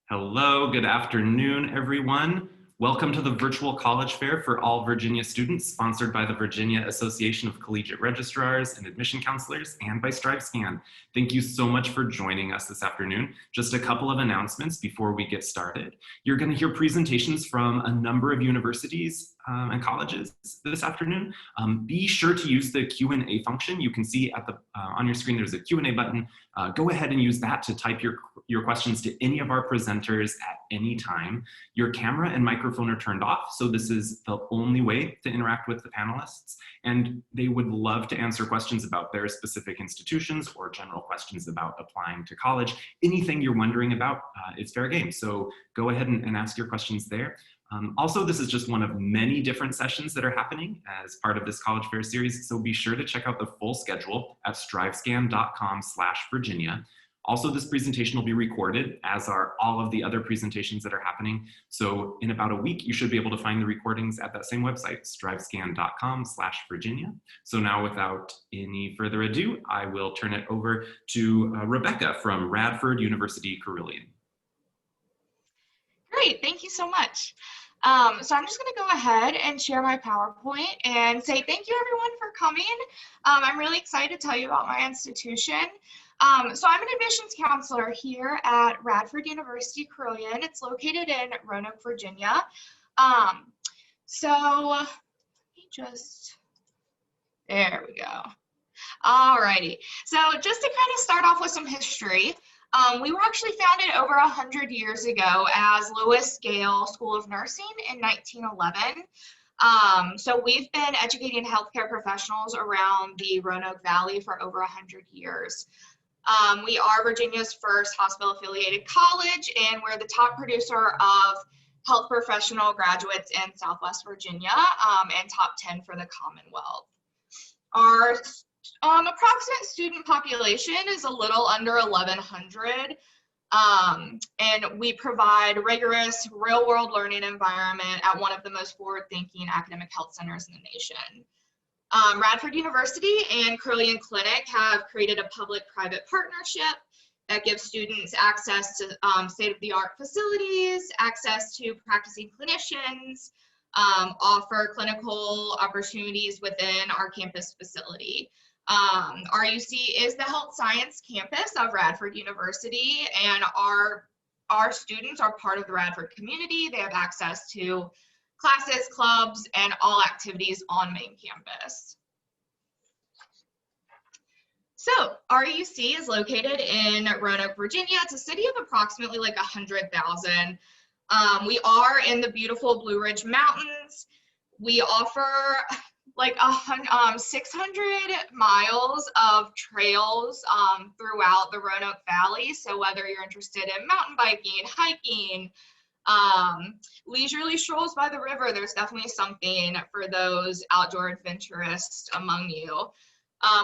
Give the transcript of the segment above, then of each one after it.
Hello, good afternoon, everyone. Welcome to the virtual college fair for all Virginia students, sponsored by the Virginia Association of Collegiate Registrars and Admission Counselors and by StriveScan. Thank you so much for joining us this afternoon. Just a couple of announcements before we get started. You're going to hear presentations from a number of universities and colleges this afternoon. Be sure to use the Q&A function. You can see at the on your screen there's a Q&A button. Go ahead and use that to type your questions to any of our presenters at any time. Your camera and microphone are turned off, so this is the only way to interact with the panelists, and they would love to answer questions about their specific institutions or general questions about applying to college. Anything you're wondering about, it's fair game, so go ahead and ask your questions there. Also, this is just one of many different sessions that are happening as part of this college fair series, so be sure to check out the full schedule at strivescan.com/Virginia. Also, this presentation will be recorded, as are all of the other presentations that are happening. So in about a week, you should be able to find the recordings at that same website, strivescan.com/Virginia. So now, without any further ado, I will turn it over to Rebecca from Radford University, Carilion. Great, thank you so much. So I'm just going to go ahead and share my PowerPoint and say thank you everyone for coming. I'm really excited to tell you about my institution. So I'm an admissions counselor here at Radford University, Carilion. It's located in Roanoke, Virginia. There we go. Alrighty, so just to kind of start off with some history, we were actually founded over 100 years ago as Lewis Gale School of Nursing in 1911. So we've been educating healthcare professionals around the Roanoke Valley for over 100 years. We are Virginia's first hospital-affiliated college, and we're the top producer of health professional graduates in Southwest Virginia, and top 10 for the Commonwealth. Our approximate student population is a little under 1,100, and we provide rigorous real-world learning environment at one of the most forward-thinking academic health centers in the nation. Radford University and Carilion Clinic have created a public-private partnership that gives students access to state-of-the-art facilities, access to practicing clinicians, offer clinical opportunities within our campus facility. RUC is the health science campus of Radford University, and our students are part of the Radford community. They have access to classes, clubs, and all activities on main campus. So RUC is located in Roanoke, Virginia. It's a city of approximately like 100,000. We are in the beautiful Blue Ridge Mountains. We offer like 600 miles of trails throughout the Roanoke Valley. So whether you're interested in mountain biking, hiking, leisurely strolls by the river, there's definitely something for those outdoor adventurists among you.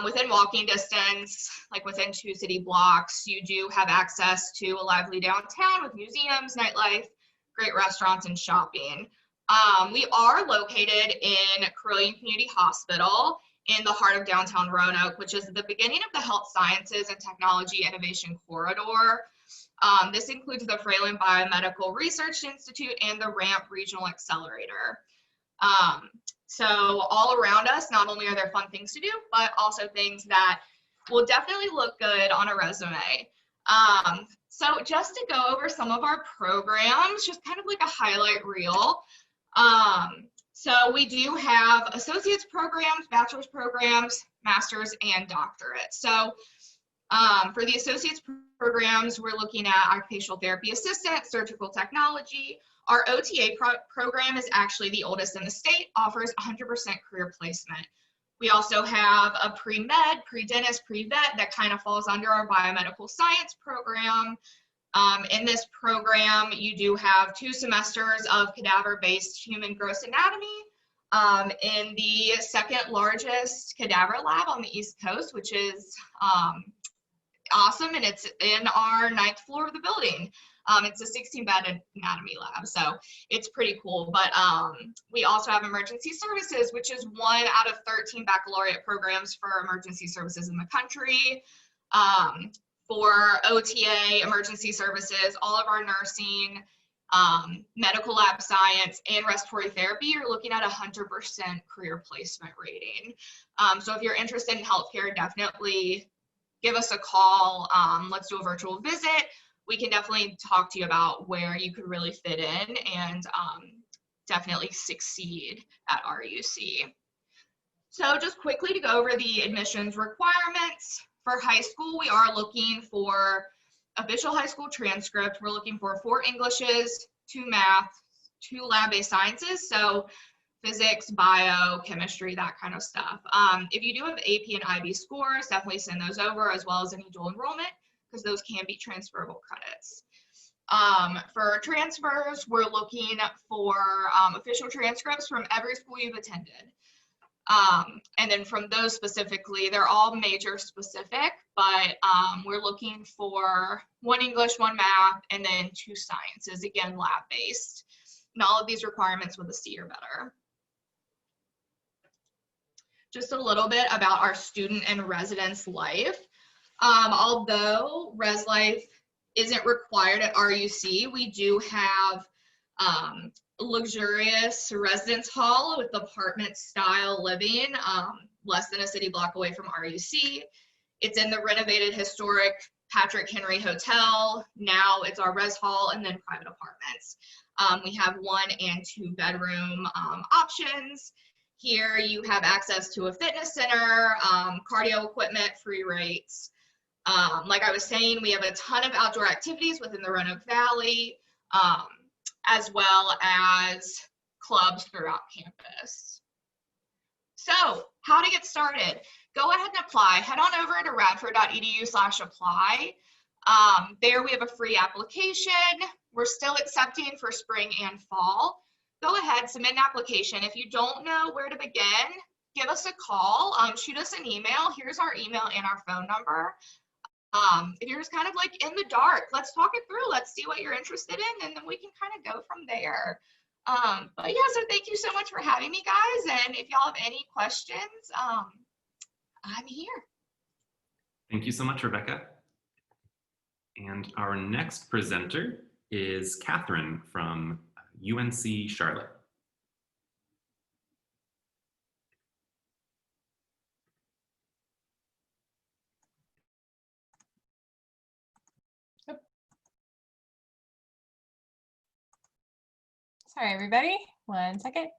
Within walking distance, like within 2 city blocks, you do have access to a lively downtown with museums, nightlife, great restaurants, and shopping. We are located in Carilion Community Hospital in the heart of downtown Roanoke, which is the beginning of the Health Sciences and Technology Innovation Corridor. This includes the Fralin Biomedical Research Institute and the RAMP Regional Accelerator. So all around us, not only are there fun things to do, but also things that will definitely look good on a resume. So just to go over some of our programs, just kind of like a highlight reel. So we do have associate's programs, bachelor's programs, master's, and doctorate. So for the associate's programs, we're looking at occupational therapy assistant, surgical technology. Our OTA program is actually the oldest in the state, offers 100% career placement. We also have a pre-med, pre-dentist, pre-vet that kind of falls under our biomedical science program. In this program, you do have 2 semesters of cadaver-based human gross anatomy in the second largest cadaver lab on the East Coast, which is awesome, and it's in our 9th floor of the building. It's a 16-bed anatomy lab, so it's pretty cool. But we also have emergency services, which is 1 out of 13 baccalaureate programs for emergency services in the country. For OTA, emergency services, all of our nursing, medical lab science, and respiratory therapy, you're looking at 100% career placement rating. So if you're interested in healthcare, definitely give us a call. Let's do a virtual visit. We can definitely talk to you about where you could really fit in and definitely succeed at RUC. So just quickly to go over the admissions requirements. For high school, we are looking for official high school transcript. We're looking for 4 Englishes, 2 math, 2 lab-based sciences, so physics, bio, chemistry, that kind of stuff. If you do have AP and IB scores, definitely send those over, as well as any dual enrollment, because those can be transferable credits. For transfers, we're looking for official transcripts from every school you've attended. And then from those specifically, they're all major specific, but we're looking for 1 English, 1 math, and then 2 sciences, again, lab-based. And all of these requirements with a C or better. Just a little bit about our student and residence life. Although res life isn't required at RUC, we do have luxurious residence hall with apartment style living, less than a city block away from RUC. It's in the renovated historic Patrick Henry Hotel. Now it's our res hall and then private apartments. We have 1 and 2 bedroom options. Here you have access to a fitness center, cardio equipment, free rates. Like I was saying, we have a ton of outdoor activities within the Roanoke Valley, as well as clubs throughout campus. So how to get started? Go ahead and apply. Head on over to radford.edu/apply. There we have a free application. We're still accepting for spring and fall. Go ahead, submit an application. If you don't know where to begin, give us a call, shoot us an email. Here's our email and our phone number. If you're just kind of like in the dark, let's talk it through. Let's see what you're interested in, and then we can kind of go from there. But yeah, so thank you so much for having me, guys. And if y'all have any questions, I'm here. Thank you so much, Rebecca. And our next presenter is Catherine from UNC Charlotte. Sorry, everybody. 1 second.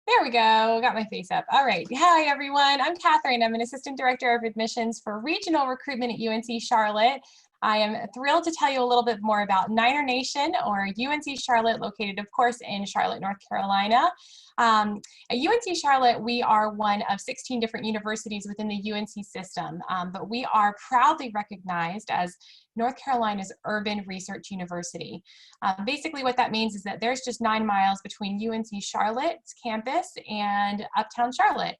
There we go. Got my face up. All right. Hi, everyone. I'm Catherine. I'm an assistant director of admissions for regional recruitment at UNC Charlotte. I am thrilled to tell you a little bit more about Niner Nation, or UNC Charlotte, located, of course, in Charlotte, North Carolina. At UNC Charlotte, we are one of 16 different universities within the UNC system, but we are proudly recognized as North Carolina's urban research university. Basically what that means is that there's just 9 miles between UNC Charlotte's campus and uptown Charlotte.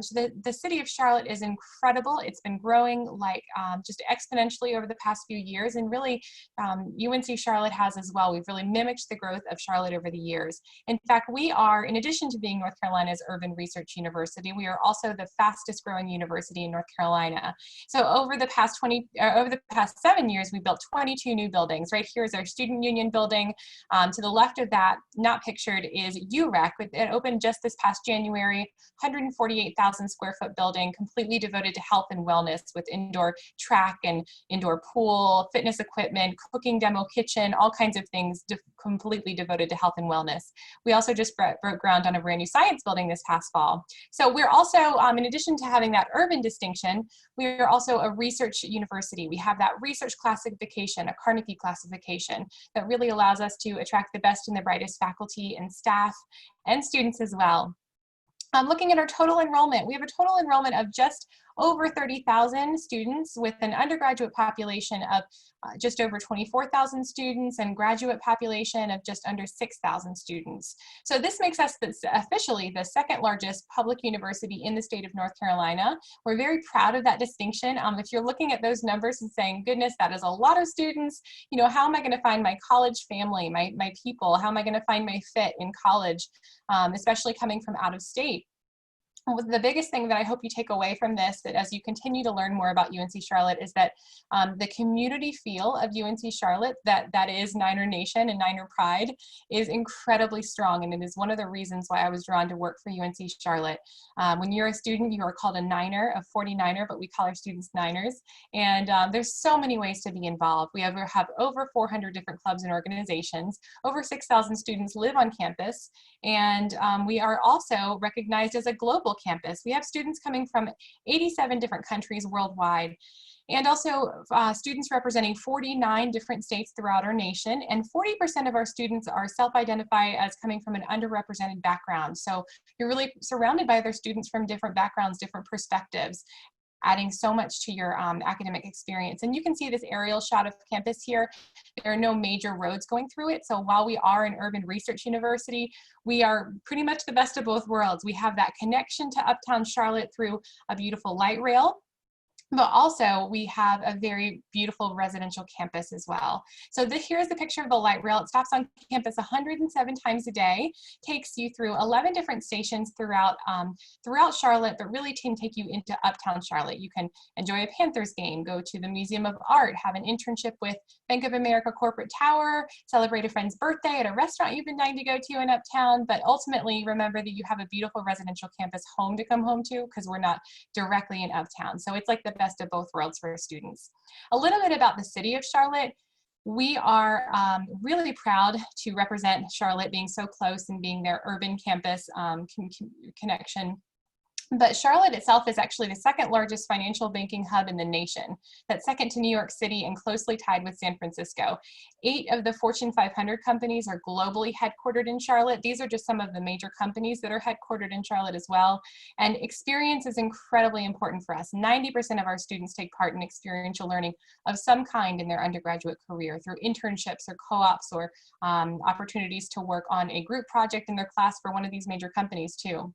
So the city of Charlotte is incredible. It's been growing like just exponentially over the past few years, and really UNC Charlotte has as well. We've really mimicked the growth of Charlotte over the years. In fact, we are, in addition to being North Carolina's urban research university, we are also the fastest growing university in North Carolina. So over the past 7 years, we built 22 new buildings. Right here is our student union building. To the left of that, not pictured, is UREC. It opened just this past January, 148,000 square foot building, completely devoted to health and wellness, with indoor track and indoor pool, fitness equipment, cooking demo kitchen, all kinds of things completely devoted to health and wellness. We also just broke ground on a brand new science building this past fall. So we're also, in addition to having that urban distinction, we are also a research university. We have that research classification, a Carnegie classification, that really allows us to attract the best and the brightest faculty and staff and students as well. Looking at our total enrollment, we have a total enrollment of just over 30,000 students, with an undergraduate population of just over 24,000 students and graduate population of just under 6,000 students. So this makes us officially the second largest public university in the state of North Carolina. We're very proud of that distinction. If you're looking at those numbers and saying, goodness, that is a lot of students, you know, how am I going to find my college family, my people? How am I going to find my fit in college, especially coming from out of state? The biggest thing that I hope you take away from this, that as you continue to learn more about UNC Charlotte, is that the community feel of UNC Charlotte, that is Niner Nation and Niner Pride, is incredibly strong, and it is one of the reasons why I was drawn to work for UNC Charlotte. When you're a student, you are called a Niner, a 49er, but we call our students Niners, and there's so many ways to be involved. We have over 400 different clubs and organizations. Over 6,000 students live on campus, and we are also recognized as a global campus. We have students coming from 87 different countries worldwide, and also students representing 49 different states throughout our nation, and 40% of our students are self-identify as coming from an underrepresented background. So you're really surrounded by other students from different backgrounds, different perspectives, adding so much to your academic experience. And you can see this aerial shot of campus here. There are no major roads going through it. So while we are an urban research university, we are pretty much the best of both worlds. We have that connection to Uptown Charlotte through a beautiful light rail, but also we have a very beautiful residential campus as well. So here's the picture of the light rail. It stops on campus 107 times a day, takes you through 11 different stations throughout Charlotte, but really can take you into Uptown Charlotte. You can enjoy a Panthers game, go to the Museum of Art, have an internship with Bank of America Corporate Tower, celebrate a friend's birthday at a restaurant you've been dying to go to in Uptown, but ultimately remember that you have a beautiful residential campus home to come home to, because we're not directly in Uptown. So it's like the best of both worlds for students. A little bit about the city of Charlotte. We are really proud to represent Charlotte being so close and being their urban campus connection. But Charlotte itself is actually the second largest financial banking hub in the nation. That's second to New York City and closely tied with San Francisco. 8 of the Fortune 500 companies are globally headquartered in Charlotte. These are just some of the major companies that are headquartered in Charlotte as well. And experience is incredibly important for us. 90% of our students take part in experiential learning of some kind in their undergraduate career through internships or co-ops or opportunities to work on a group project in their class for one of these major companies too.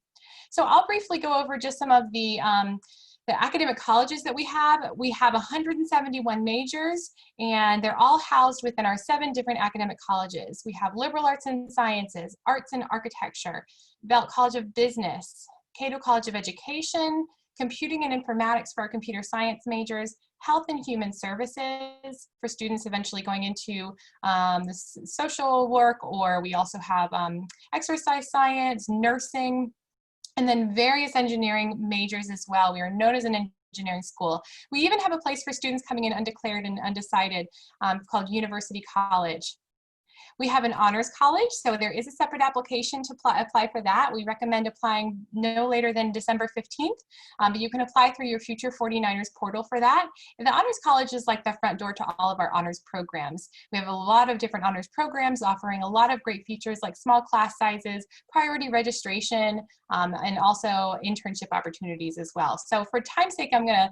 So I'll briefly go over just some of the academic colleges that we have. We have 171 majors, and they're all housed within our 7 different academic colleges. We have liberal arts and sciences, arts and architecture, Belk College of Business, Cato College of Education, computing and informatics for our computer science majors, health and human services for students eventually going into social work, or we also have exercise science, nursing, and then various engineering majors as well. We are known as an engineering school. We even have a place for students coming in undeclared and undecided called University College. We have an honors college, so there is a separate application to apply for that. We recommend applying no later than December 15th, but you can apply through your Future 49ers portal for that. And the honors college is like the front door to all of our honors programs. We have a lot of different honors programs offering a lot of great features like small class sizes, priority registration, and also internship opportunities as well. So for time's sake, I'm gonna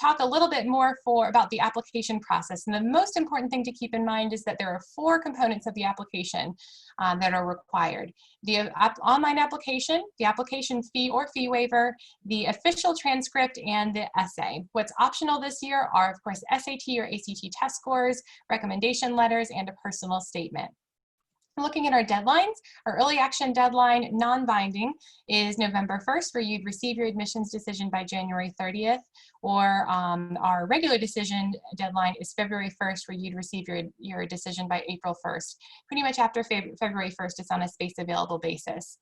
talk a little bit more about the application process. And the most important thing to keep in mind is that there are 4 components of the application that are required. The online application, the application fee or fee waiver, the official transcript, and the essay. What's optional this year are, of course, SAT or ACT test scores, recommendation letters, and a personal statement. Looking at our deadlines, our early action deadline, non-binding, is November 1st, where you'd receive your admissions decision by January 30th, or our regular decision deadline is February 1st, where you'd receive your decision by April 1st. Pretty much after February 1st, it's on a space available basis.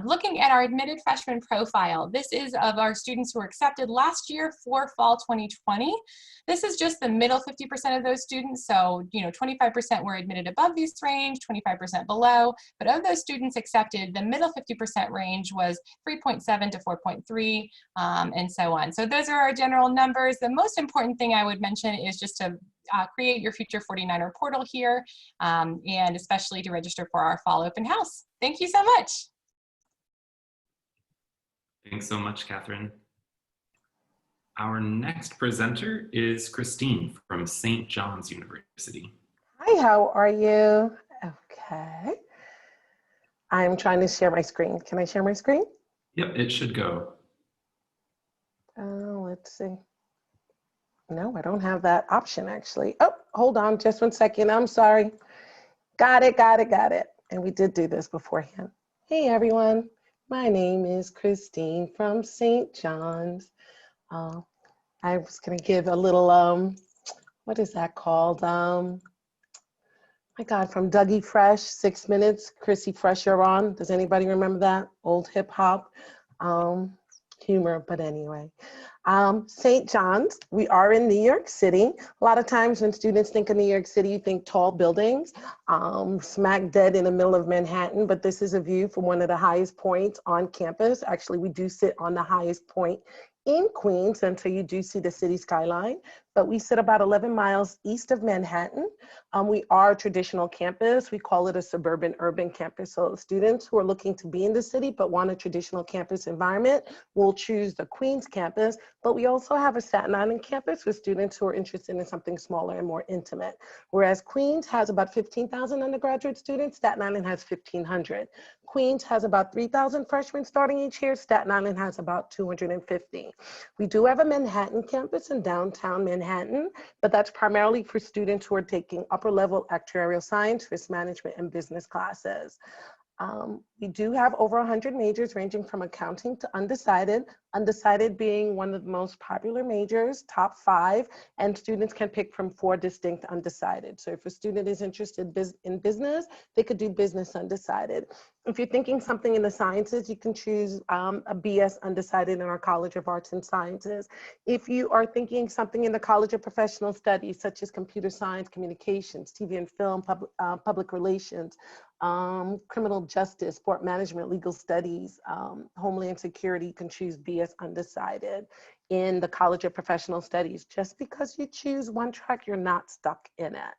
Looking at our admitted freshman profile, this is of our students who were accepted last year for fall 2020. This is just the middle 50% of those students, so 25% were admitted above this range, 25% below, but of those students accepted, the middle 50% range was 3.7 to 4.3, and so on. So those are our general numbers. The most important thing I would mention is just to create your Future 49er portal here, and especially to register for our fall open house. Thank you so much. Thanks so much, Catherine. Our next presenter is Christine from St. John's University. Hi, how are you? Okay. I'm trying to share my screen. Can I share my screen? Yep, it should go. Let's see. No, I don't have that option actually. Oh, hold on just 1 second. I'm sorry. Got it. And we did do this beforehand. Hey, everyone. My name is Christine from St. John's. I was going to give a little, what is that called? My God, from Dougie Fresh, 6 Minutes, Chrissy Fresh, you're on. Does anybody remember that? Old hip hop humor, but anyway. St. John's, we are in New York City. A lot of times when students think of New York City, you think tall buildings, smack dead in the middle of Manhattan, but this is a view from one of the highest points on campus. Actually, we do sit on the highest point in Queens, and so you do see the city skyline, but we sit about 11 miles east of Manhattan. We are a traditional campus. We call it a suburban urban campus. So students who are looking to be in the city but want a traditional campus environment will choose the Queens campus, but we also have a Staten Island campus with students who are interested in something smaller and more intimate. Whereas Queens has about 15,000 undergraduate students, Staten Island has 1,500. Queens has about 3,000 freshmen starting each year. Staten Island has about 250. We do have a Manhattan campus in downtown Manhattan, but that's primarily for students who are taking upper-level actuarial science, risk management, and business classes. We do have over 100 majors ranging from accounting to undecided, undecided being one of the most popular majors, top 5, and students can pick from 4 distinct undecided. So if a student is interested in business, they could do business undecided. If you're thinking something in the sciences, you can choose a BS undecided in our College of Arts and Sciences. If you are thinking something in the College of Professional Studies, such as computer science, communications, TV and film, public relations, criminal justice, sport management, legal studies, homeland security, you can choose BS undecided in the College of Professional Studies. Just because you choose one track, you're not stuck in it.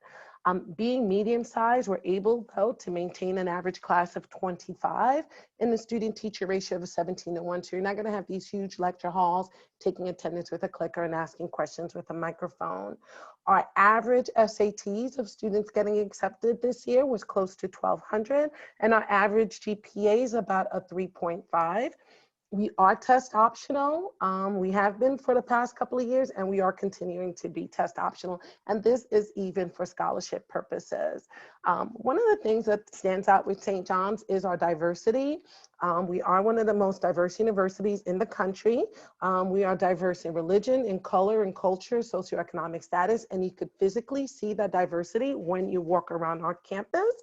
Being medium-sized, we're able, though, to maintain an average class of 25 and the student-teacher ratio of 17:1. So you're not going to have these huge lecture halls taking attendance with a clicker and asking questions with a microphone. Our average SATs of students getting accepted this year was close to 1,200, and our average GPA is about a 3.5. We are test optional. We have been for the past couple of years, and we are continuing to be test optional. And this is even for scholarship purposes. One of the things that stands out with St. John's is our diversity. We are one of the most diverse universities in the country. We are diverse in religion, in color, in culture, socioeconomic status, and you could physically see that diversity when you walk around our campus.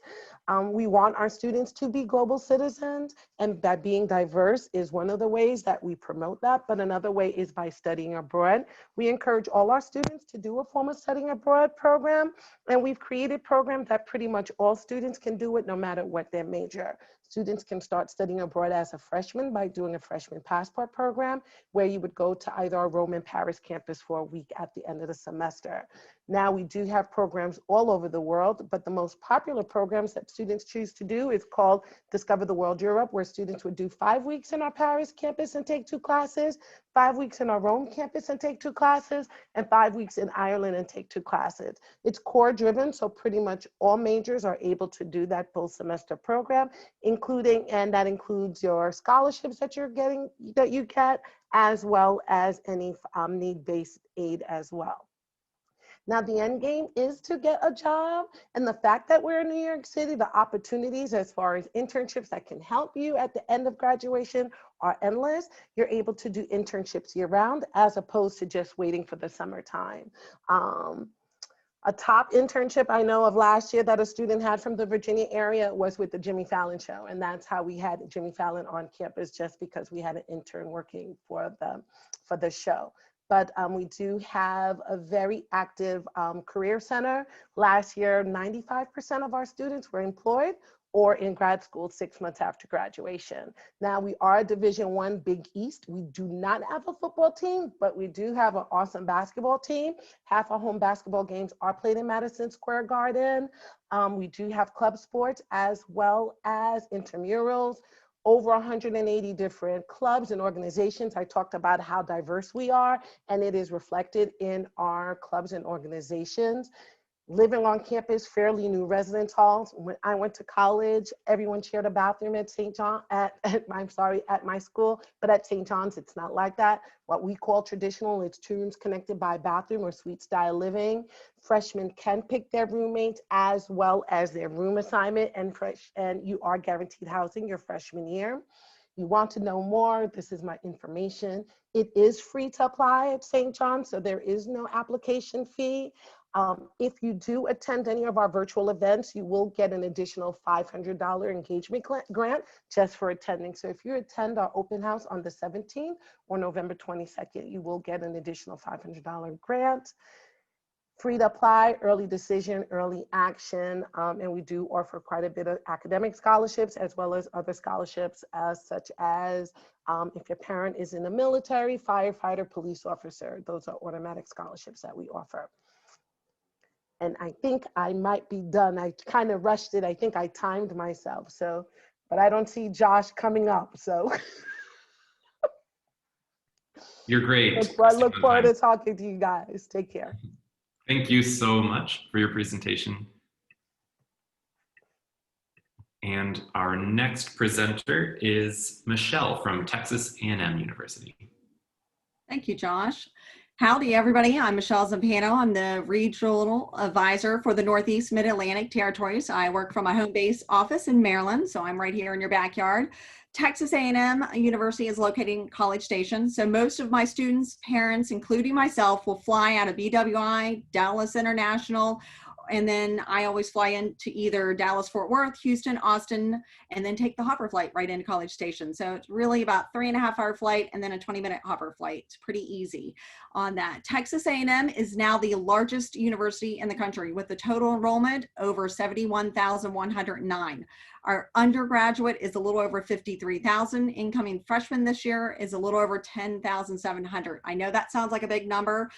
We want our students to be global citizens, and that being diverse is one of the ways that we promote that, but another way is by studying abroad. We encourage all our students to do a form of studying abroad program, and we've created programs that pretty much all students can do it no matter what their major. Students can start studying abroad as a freshman by doing a freshman passport program, where you would go to either our Rome and Paris campus for a week at the end of the semester. Now we do have programs all over the world, but the most popular programs that students choose to do is called Discover the World Europe, where students would do 5 weeks in our Paris campus and take 2 classes, 5 weeks in our Rome campus and take 2 classes, and 5 weeks in Ireland and take 2 classes. It's core driven, so pretty much all majors are able to do that full semester program, including, and that includes your scholarships that you're getting, that you get, as well as any need-based aid as well. Now, the end game is to get a job, and the fact that we're in New York City, the opportunities as far as internships that can help you at the end of graduation are endless. You're able to do internships year-round as opposed to just waiting for the summertime. A top internship I know of last year that a student had from the Virginia area was with the Jimmy Fallon Show, and that's how we had Jimmy Fallon on campus, just because we had an intern working for the show. But we do have a very active career center. Last year, 95% of our students were employed or in grad school 6 months after graduation. Now, we are a Division I Big East. We do not have a football team, but we do have an awesome basketball team. Half our home basketball games are played in Madison Square Garden. We do have club sports as well as intramurals. Over 180 different clubs and organizations. I talked about how diverse we are, and it is reflected in our clubs and organizations. Living on campus, fairly new residence halls. When I went to college, everyone shared a bathroom at St. John, at my school, but at St. John's, it's not like that. What we call traditional, it's 2 rooms connected by a bathroom or suite style living. Freshmen can pick their roommates as well as their room assignment, and you are guaranteed housing your freshman year. you want to know more, this is my information. It is free to apply at St. John, so there is no application fee. If you do attend any of our virtual events, you will get an additional $500 engagement grant just for attending. So if you attend our open house on the 17th or November 22nd, you will get an additional $500 grant. Free to apply, early decision, early action, and we do offer quite a bit of academic scholarships as well as other scholarships such as if your parent is in the military, firefighter, police officer, those are automatic scholarships that we offer. And I think I might be done. I kind of rushed it. I think I timed myself. So, but I don't see Josh coming up. So You're great. I look forward to talking to you guys. Take care. Thank you so much for your presentation. And our next presenter is Michelle from Texas A&M University. Thank you, Josh. Howdy, everybody. I'm Michelle Zappano. I'm the Regional Advisor for the Northeast Mid-Atlantic Territories. I work from my home base office in Maryland, so I'm right here in your backyard. Texas A&M University is located in College Station, so most of my students' parents, including myself, will fly out of BWI, Dallas International, and then I always fly into either Dallas, Fort Worth, Houston, Austin, and then take the hopper flight right into College Station. So it's really about 3.5-hour flight and then a 20-minute hopper flight. It's pretty easy on that. Texas A&M is now the largest university in the country with the total enrollment over 71,109. Our undergraduate is a little over 53,000. Incoming freshmen this year is a little over 10,700. I know that sounds like a big number.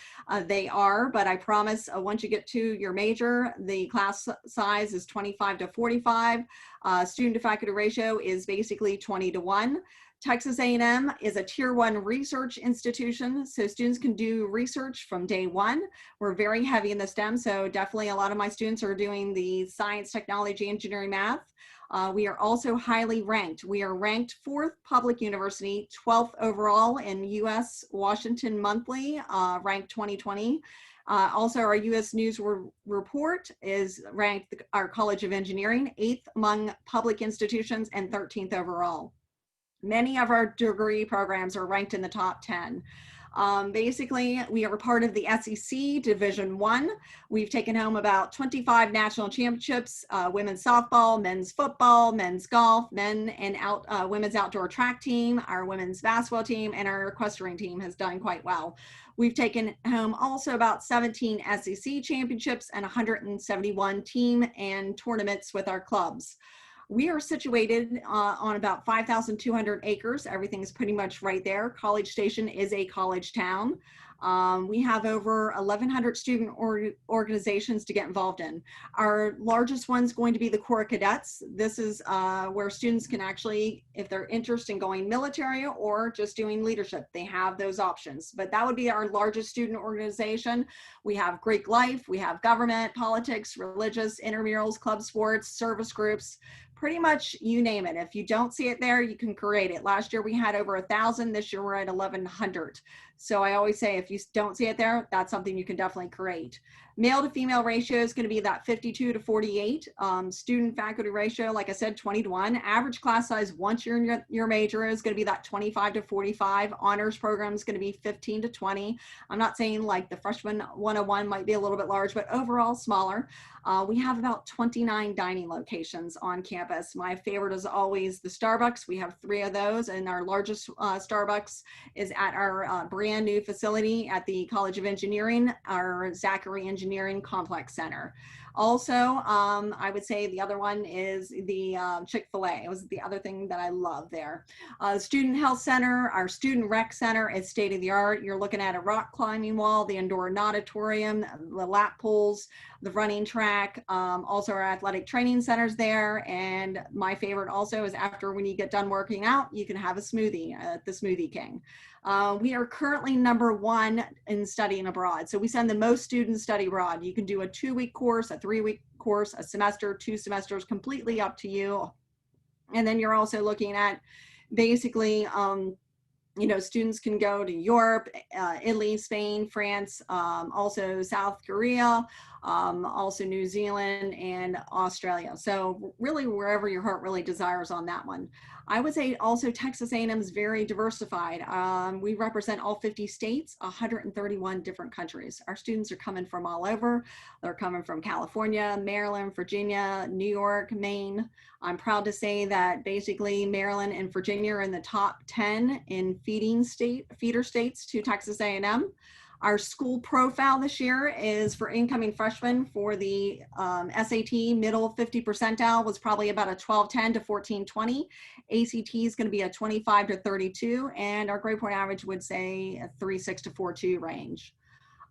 They are, but I promise once you get to your major, the class size is 25 to 45. Student to faculty ratio is basically 20 to 1. Texas A&M is a tier 1 research institution, so students can do research from day one. We're very heavy in the STEM, so definitely a lot of my students are doing the science, technology, engineering, math. We are also highly ranked. We are ranked 4th public university, 12th overall in U.S. Washington Monthly, ranked 2020. Also, our U.S. News Report is ranked our College of Engineering 8th among public institutions and 13th overall. Many of our degree programs are ranked in the top 10. Basically, we are part of the SEC Division I. We've taken home about 25 national championships, women's softball, men's football, men's golf, men and women's outdoor track team, our women's basketball team, and our equestrian team has done quite well. We've taken home also about 17 SEC championships and 171 team and tournaments with our clubs. We are situated on about 5,200 acres. Everything is pretty much right there. College Station is a college town. We have over 1,100 student organizations to get involved in. Our largest one's going to be the Corps of Cadets. This is where students can actually, if they're interested in going military or just doing leadership, they have those options. But that would be our largest student organization. We have Greek life, we have government, politics, religious, intramurals, club sports, service groups, pretty much you name it. If you don't see it there, you can create it. Last year we had over 1,000. This year we're at 1,100. So I always say if you don't see it there, that's something you can definitely create. Male to female ratio is going to be that 52 to 48. Student faculty ratio, like I said, 20 to 1. Average class size once you're in your major is going to be that 25 to 45. Honors program is going to be 15 to 20. I'm not saying like the freshman 101 might be a little bit large, but overall smaller. We have about 29 dining locations on campus. My favorite is always the Starbucks. We have 3 of those, and our largest Starbucks is at our brand new facility at the College of Engineering, our Zachary Engineering Complex Center. Also, I would say the other one is the Chick-fil-A. It was the other thing that I love there. Student Health Center, our Student Rec Center is state of the art. You're looking at a rock climbing wall, the indoor auditorium, the lap pools, the running track, also our athletic training centers there. And my favorite also is after when you get done working out, you can have a smoothie at the Smoothie King. We are currently #1 in studying abroad. So we send the most students study abroad. You can do a 2-week course, a 3-week course, a semester, 2 semesters, completely up to you. And then you're also looking at basically, you know, students can go to Europe, Italy, Spain, France, also South Korea, also New Zealand and Australia. So really wherever your heart really desires on that one. I would say also Texas A&M is very diversified. We represent all 50 states, 131 different countries. Our students are coming from all over. They're coming from California, Maryland, Virginia, New York, Maine. I'm proud to say that basically Maryland and Virginia are in the top 10 in feeder states to Texas A&M. Our school profile this year is for incoming freshmen for the SAT middle 50 percentile was probably about a 1210 to 1420. ACT is going to be a 25 to 32, and our grade point average would say a 36 to 42 range.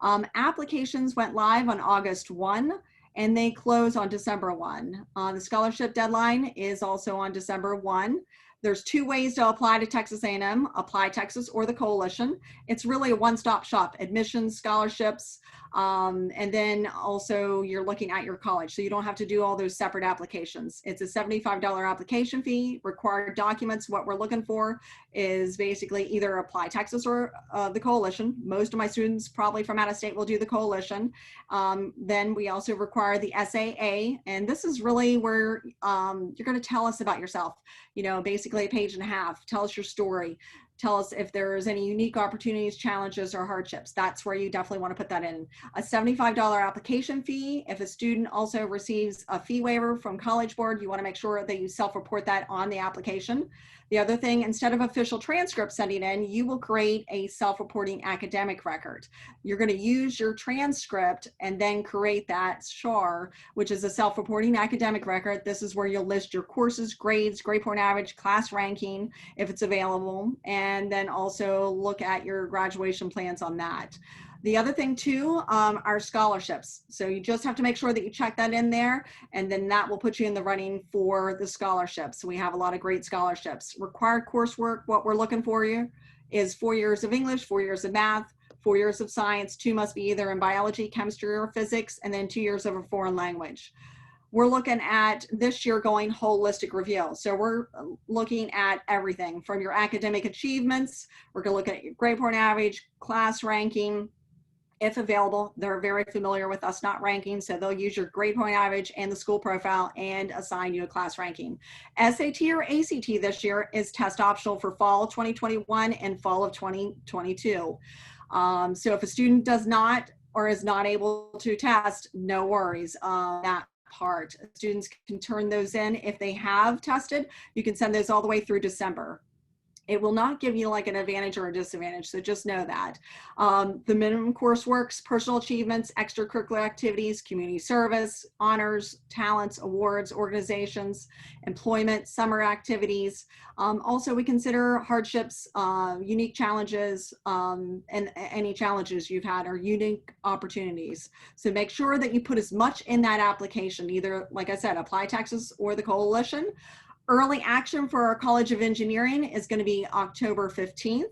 Applications went live on August 1 and they close on December 1. The scholarship deadline is also on December 1. There's two ways to apply to Texas A&M, Apply Texas or the Coalition. It's really a one-stop shop, admissions, scholarships, and then also you're looking at your college. So you don't have to do all those separate applications. It's a $75 application fee, required documents. What we're looking for is basically either Apply Texas or the Coalition. Most of my students probably from out of state will do the Coalition. Then we also require the SAA, and this is really where you're going to tell us about yourself. You know, basically a page and a half. Tell us your story. Tell us if there's any unique opportunities, challenges, or hardships. That's where you definitely want to put that in. A $75 application fee. If a student also receives a fee waiver from College Board, you want to make sure that you self-report that on the application. The other thing, instead of official transcript sending in, you will create a self-reporting academic record. You're going to use your transcript and then create that SHAR, which is a self-reporting academic record. This is where you'll list your courses, grades, grade point average, class ranking, if it's available, and then also look at your graduation plans on that. The other thing too are scholarships. So you just have to make sure that you check that in there, and then that will put you in the running for the scholarships. We have a lot of great scholarships. Required coursework, what we're looking for you is 4 years of English, 4 years of math, 4 years of science, 2 must be either in biology, chemistry, or physics, and then 2 years of a foreign language. We're looking at this year going holistic review. So we're looking at everything from your academic achievements. We're going to look at your grade point average, class ranking. If available, they're very familiar with us not ranking, so they'll use your grade point average and the school profile and assign you a class ranking. SAT or ACT this year is test optional for fall 2021 and fall of 2022. So if a student does not or is not able to test, no worries on that part. Students can turn those in. If they have tested, you can send those all the way through December. It will not give you like an advantage or a disadvantage, so just know that. The minimum courseworks, personal achievements, extracurricular activities, community service, honors, talents, awards, organizations, employment, summer activities. Also, we consider hardships, unique challenges, and any challenges you've had or unique opportunities. So make sure that you put as much in that application, either, like I said, Apply Texas or the Coalition. Early action for our College of Engineering is going to be October 15th.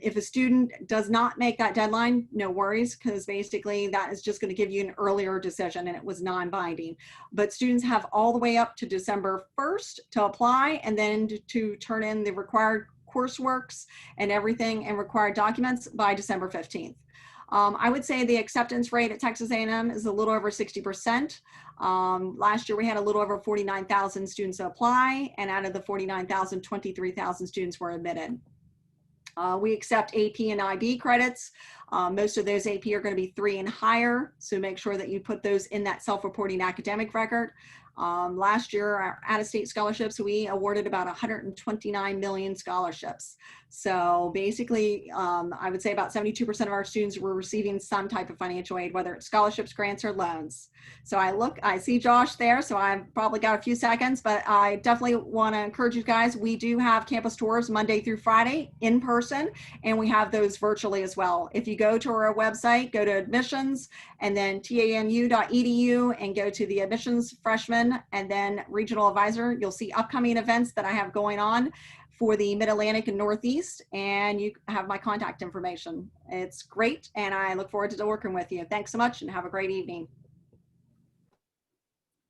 If a student does not make that deadline, no worries, because basically that is just going to give you an earlier decision and it was non-binding. But students have all the way up to December 1st to apply and then to turn in the required courseworks and everything and required documents by December 15th. I would say the acceptance rate at Texas A&M is a little over 60%. Last year we had a little over 49,000 students apply, and out of the 49,000, 23,000 students were admitted. We accept AP and IB credits. Most of those AP are going to be 3 and higher, so make sure that you put those in that self-reporting academic record. Last year, our out-of-state scholarships, we awarded about 129 million scholarships. So basically, I would say about 72% of our students were receiving some type of financial aid, whether it's scholarships, grants, or loans. So I see Josh there, so I've probably got a few seconds, but I definitely want to encourage you guys. We do have campus tours Monday through Friday in person, and we have those virtually as well. If you go to our website, go to admissions, and then tamu.edu, and go to the admissions freshman, and then regional advisor, you'll see upcoming events that I have going on for the Mid-Atlantic and Northeast, and you have my contact information. It's great, and I look forward to working with you. Thanks so much, and have a great evening.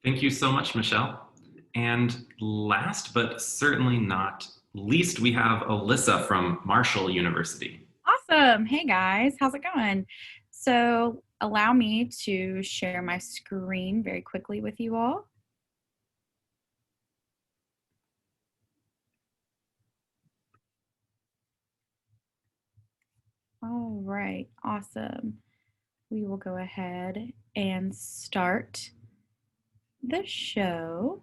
Thank you so much, Michelle. And last but certainly not least, we have Alyssa from Marshall University. Awesome. Hey guys, how's it going? So allow me to share my screen very quickly with you all. All right, awesome. We will go ahead and start the show.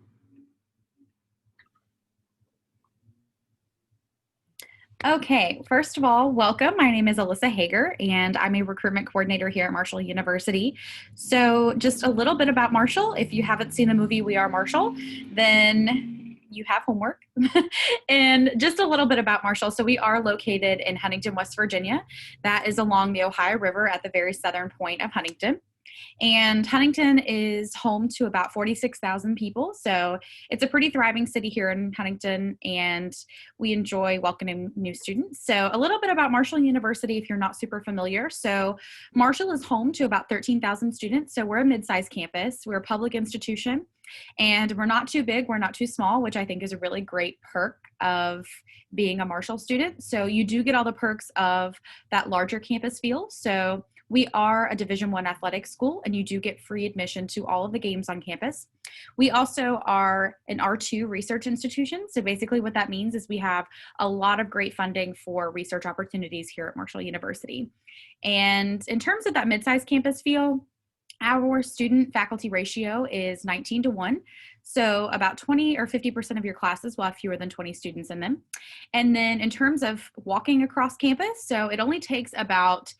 Okay, first of all, welcome. My name is Alyssa Haeger, and I'm a recruitment coordinator here at Marshall University. So just a little bit about Marshall. If you haven't seen the movie We Are Marshall, then you have homework. And just a little bit about Marshall. So we are located in Huntington, West Virginia. That is along the Ohio River at the very southern point of Huntington. And Huntington is home to about 46,000 people. So it's a pretty thriving city here in Huntington, and we enjoy welcoming new students. So a little bit about Marshall University, if you're not super familiar. So Marshall is home to about 13,000 students. So we're a mid-sized campus. We're a public institution, and we're not too big, we're not too small, which I think is a really great perk of being a Marshall student. So you do get all the perks of that larger campus feel. So we are a Division I athletic school, and you do get free admission to all of the games on campus. We also are an R2 research institution. So basically what that means is we have a lot of great funding for research opportunities here at Marshall University. And in terms of that mid-sized campus feel, our student-faculty ratio is 19-1. So about 20 or 50% of your classes will have fewer than 20 students in them. And then in terms of walking across campus, so it only takes about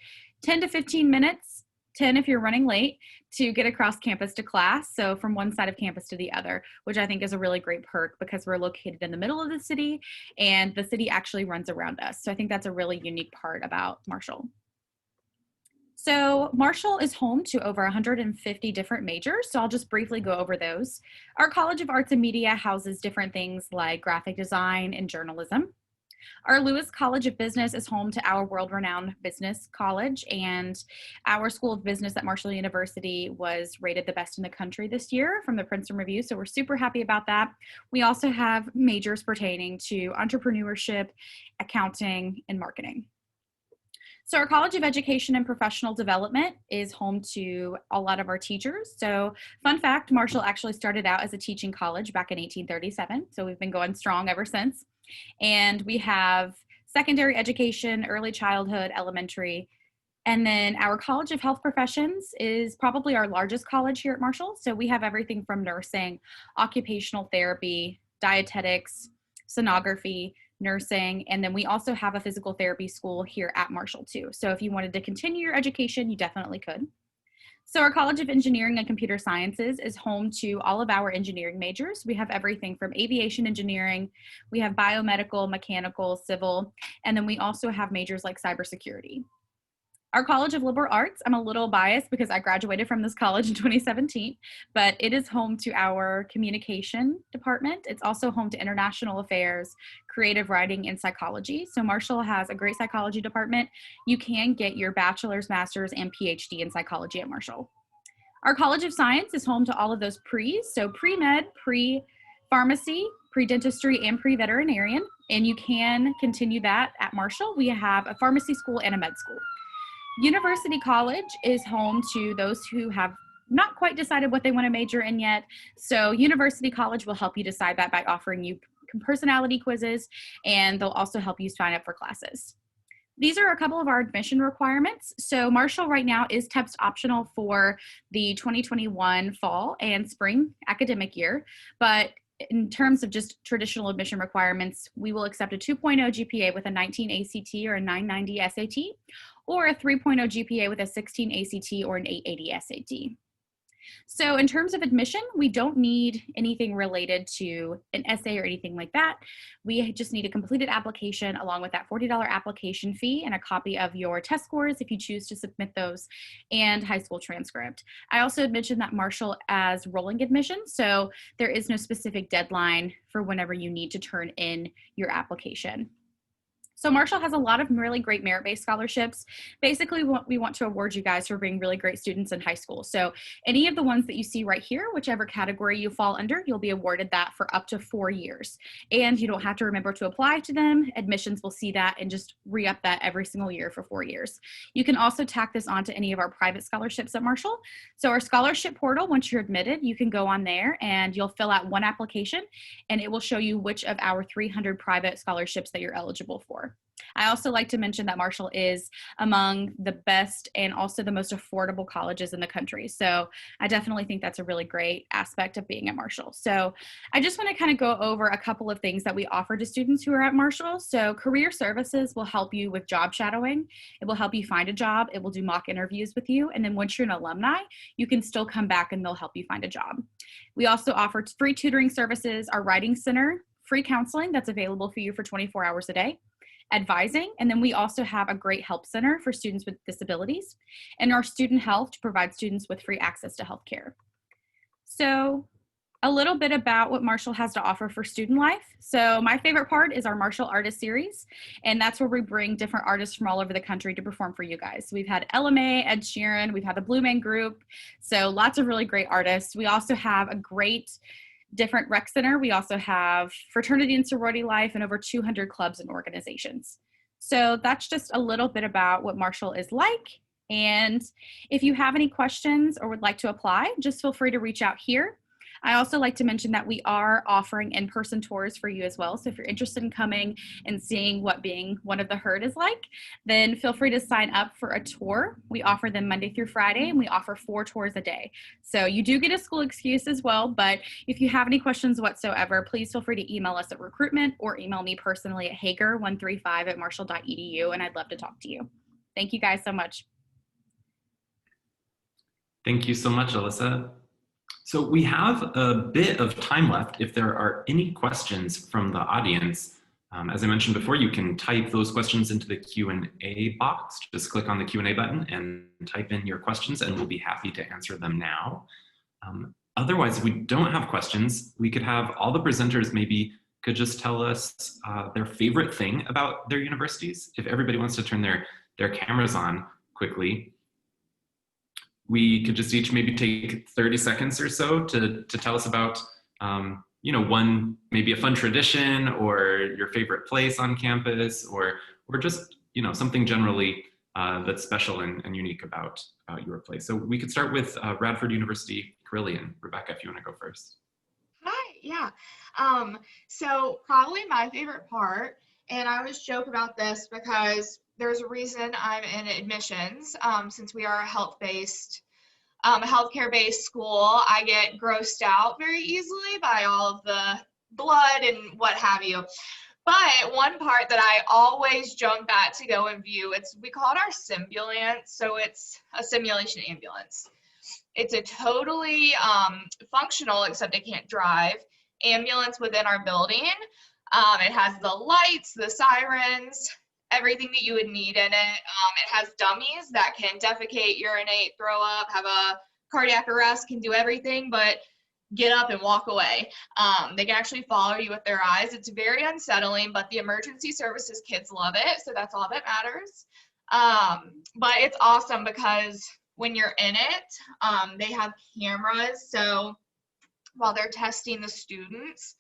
10 to 15 minutes, 10 if you're running late, to get across campus to class. So from one side of campus to the other, which I think is a really great perk because we're located in the middle of the city and the city actually runs around us. So I think that's a really unique part about Marshall. So Marshall is home to over 150 different majors, so I'll just briefly go over those. Our College of Arts and Media houses different things like graphic design and journalism. Our Lewis College of Business is home to our world-renowned business college, and our School of Business at Marshall University was rated the best in the country this year from the Princeton Review, so we're super happy about that. We also have majors pertaining to entrepreneurship, accounting, and marketing. So our College of Education and Professional Development is home to a lot of our teachers. So fun fact, Marshall actually started out as a teaching college back in 1837. So we've been going strong ever since. And we have secondary education, early childhood, elementary. And then our College of Health Professions is probably our largest college here at Marshall. So we have everything from nursing, occupational therapy, dietetics, sonography, nursing, and then we also have a physical therapy school here at Marshall too. So if you wanted to continue your education, you definitely could. So our College of Engineering and Computer Sciences is home to all of our engineering majors. We have everything from aviation engineering, we have biomedical, mechanical, civil, and then we also have majors like cybersecurity. Our College of Liberal Arts, I'm a little biased because I graduated from this college in 2017, but it is home to our communication department. It's also home to international affairs, creative writing, and psychology. So Marshall has a great psychology department. You can get your bachelor's, master's, and PhD in psychology at Marshall. Our College of Science is home to all of those pre's, so pre-med, pre-pharmacy, pre-dentistry, and pre-veterinarian, and you can continue that at Marshall. We have a pharmacy school and a med school. University College is home to those who have not quite decided what they want to major in yet. So University College will help you decide that by offering you personality quizzes, and they'll also help you sign up for classes. These are a couple of our admission requirements. So Marshall right now is TEPS optional for the 2021 fall and spring academic year, but in terms of just traditional admission requirements, we will accept a 2.0 GPA with a 19 ACT or a 990 SAT, or a 3.0 GPA with a 16 ACT or an 880 SAT. So in terms of admission, we don't need anything related to an essay or anything like that. We just need a completed application along with that $40 application fee and a copy of your test scores if you choose to submit those, and high school transcript. I also had mentioned that Marshall as rolling admission, so there is no specific deadline for whenever you need to turn in your application. So Marshall has a lot of really great merit-based scholarships. Basically, we want to award you guys for being really great students in high school. So any of the ones that you see right here, whichever category you fall under, you'll be awarded that for up to 4 years. And you don't have to remember to apply to them. Admissions will see that and just re-up that every single year for 4 years. You can also tack this onto any of our private scholarships at Marshall. So our scholarship portal, once you're admitted, you can go on there and you'll fill out one application and it will show you which of our 300 private scholarships that you're eligible for. I also like to mention that Marshall is among the best and also the most affordable colleges in the country. So I definitely think that's a really great aspect of being at Marshall. So I just want to kind of go over a couple of things that we offer to students who are at Marshall. So career services will help you with job shadowing. It will help you find a job. It will do mock interviews with you. And then once you're an alumni, you can still come back and they'll help you find a job. We also offer free tutoring services, our writing center, free counseling that's available for you for 24 hours a day, advising, and then we also have a great help center for students with disabilities, and our student health to provide students with free access to healthcare. So a little bit about what Marshall has to offer for student life. So my favorite part is our Marshall Artist Series, and that's where we bring different artists from all over the country to perform for you guys. We've had Ella May, Ed Sheeran, we've had the Blue Man Group, so lots of really great artists. We also have a great different rec center. We also have fraternity and sorority life and over 200 clubs and organizations. So that's just a little bit about what Marshall is like. And if you have any questions or would like to apply, just feel free to reach out here. I also like to mention that we are offering in-person tours for you as well. So if you're interested in coming and seeing what being one of the herd is like, then feel free to sign up for a tour. We offer them Monday through Friday, and we offer 4 tours a day. So you do get a school excuse as well, but if you have any questions whatsoever, please feel free to email us at recruitment or email me personally at hager135@marshall.edu, and I'd love to talk to you. Thank you guys so much. Thank you so much, Alyssa. So we have a bit of time left if there are any questions from the audience. As I mentioned before, you can type those questions into the Q&A box. Just click on the Q&A button and type in your questions and we'll be happy to answer them now. Otherwise, if we don't have questions, we could have all the presenters maybe could just tell us their favorite thing about their universities. If everybody wants to turn their cameras on quickly, we could just each maybe take 30 seconds or so to tell us about, one, maybe a fun tradition or your favorite place on campus or just, something generally that's special and unique about your place. So we could start with Radford University, Carilion. Rebecca, if you want to go first. Hi, yeah. So probably my favorite part, and I always joke about this because there's a reason I'm in admissions, since we are a healthcare-based school. I get grossed out very easily by all of the blood and what have you. But one part that I always jump at to go and view, we call it our Simbulance. So it's a simulation ambulance. It's a totally functional, except it can't drive, ambulance within our building. It has the lights, the sirens, everything that you would need in it. It has dummies that can defecate, urinate, throw up, have a cardiac arrest, can do everything but get up and walk away. They can actually follow you with their eyes. It's very unsettling, but the emergency services kids love it, so that's all that matters. But it's awesome because when you're in it, they have cameras, so while they're testing the students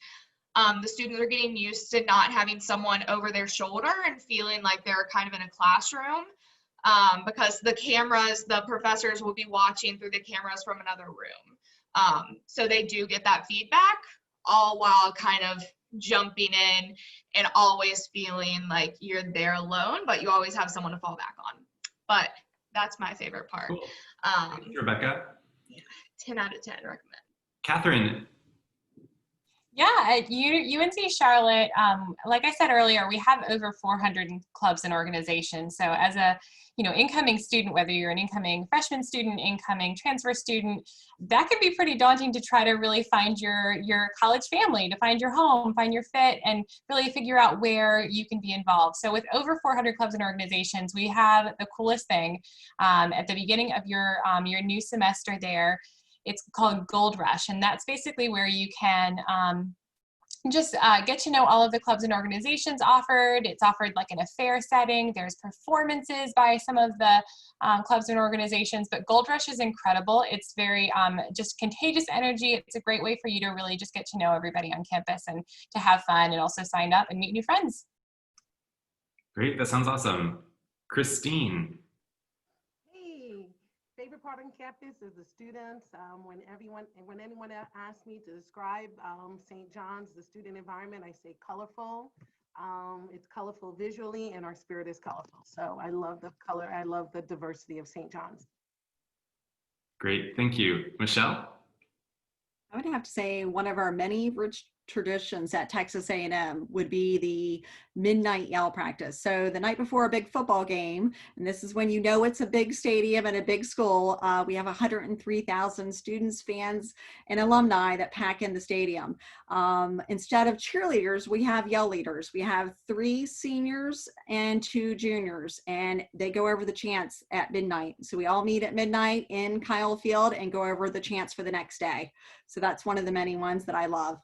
are getting used to not having someone over their shoulder and feeling like they're kind of in a classroom, because the professors will be watching through the cameras from another room. So they do get that feedback, all while kind of jumping in and always feeling like you're there alone, but you always have someone to fall back on. But that's my favorite part. Cool. Thanks, Rebecca. Yeah, 10 out of 10 recommend. Catherine. Yeah, at UNC Charlotte, like I said earlier, we have over 400 clubs and organizations. So as a incoming student, whether you're an incoming freshman student, incoming transfer student, that can be pretty daunting to try to really find your college family, to find your home, find your fit, and really figure out where you can be involved. So with over 400 clubs and organizations, we have the coolest thing at the beginning of your new semester there. It's called Gold Rush, and that's basically where you can just get to know all of the clubs and organizations offered. It's offered like in a fair setting. There's performances by some of the clubs and organizations, but Gold Rush is incredible. It's very just contagious energy. It's a great way for you to really just get to know everybody on campus and to have fun and also sign up and meet new friends. Great, that sounds awesome. Christine. Hey, favorite part on campus is the students. When anyone asks me to describe St. John's, the student environment, I say colorful. It's colorful visually, and our spirit is colorful. So I love the color. I love the diversity of St. John's. Great, thank you. Michelle? I would have to say one of our many rich traditions at Texas A&M would be the midnight yell practice. So the night before a big football game, and this is when you know it's a big stadium and a big school, we have 103,000 students, fans, and alumni that pack in the stadium. Instead of cheerleaders, we have yell leaders. We have 3 seniors and 2 juniors, and they go over the chants at midnight. So we all meet at midnight in Kyle Field and go over the chants for the next day. So that's one of the many ones that I love.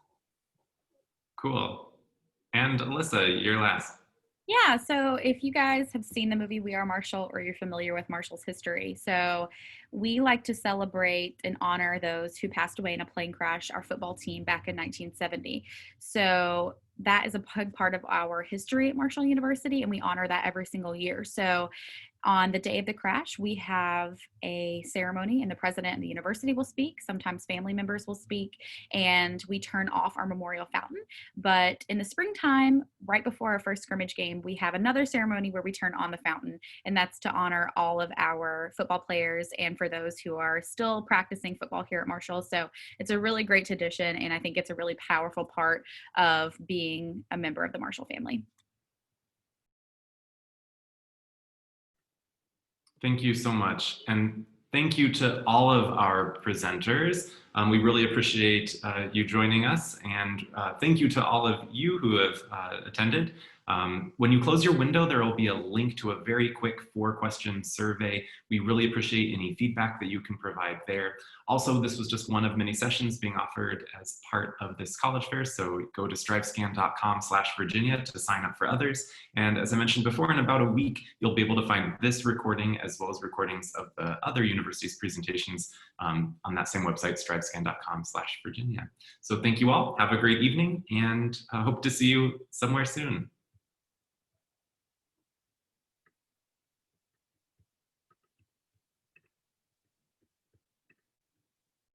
Cool. And Alyssa, you're last. Yeah, so if you guys have seen the movie We Are Marshall or you're familiar with Marshall's history, so we like to celebrate and honor those who passed away in a plane crash, our football team back in 1970. So that is a big part of our history at Marshall University, and we honor that every single year. So on the day of the crash, we have a ceremony and the president and the university will speak. Sometimes family members will speak, and we turn off our memorial fountain. But in the springtime, right before our first scrimmage game, we have another ceremony where we turn on the fountain, and that's to honor all of our football players and for those who are still practicing football here at Marshall. So it's a really great tradition, and I think it's a really powerful part of being a member of the Marshall family. Thank you so much. And thank you to all of our presenters. We really appreciate you joining us. And thank you to all of you who have attended. When you close your window, there will be a link to a very quick 4-question survey. We really appreciate any feedback that you can provide there. Also, this was just one of many sessions being offered as part of this college fair. So go to strivescan.com/Virginia to sign up for others. And as I mentioned before, in about a week, you'll be able to find this recording as well as recordings of the other universities' presentations on that same website, strivescan.com/Virginia. So thank you all. Have a great evening, and hope to see you somewhere soon.